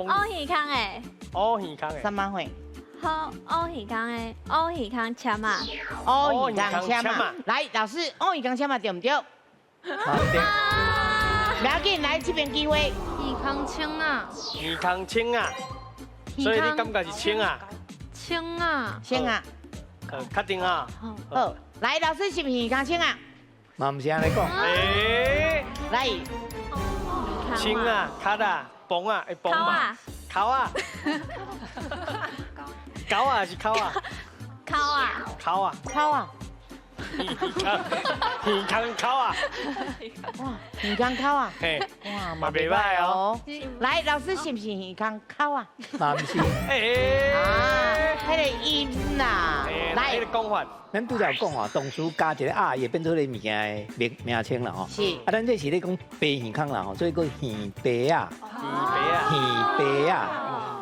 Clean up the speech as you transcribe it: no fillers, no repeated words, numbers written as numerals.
崩。乌鱼康诶，乌鱼康诶，3万岁，好乌鱼康诶，乌鱼康签啊，乌鱼缸签嘛。来，老师，乌鱼缸签嘛对唔对？好对。不要紧，来这边机会。鱼康青啊，鱼康青啊，所以你感觉是青啊？青啊，先啊，确定啊？好，来，老师是不是鱼缸签啊？嘛唔是安尼讲，诶，来，青啊，卡啊，崩啊，会崩嘛？考啊，高啊是考啊？考啊，考啊，考啊，鱼康考啊，哇，鱼缸考啊，嘿，哇，嘛袂歹哦。来，老师是不是鱼缸考啊？嘛唔是。诶，啊，迄个音呐，来，来个，讲法，咱拄则有讲哦，动词加一个啊，也变做个物件的名称啦吼。是啊，咱这是咧讲白鱼康啦吼，所以个鱼白啊，鱼白啊，鱼白啊。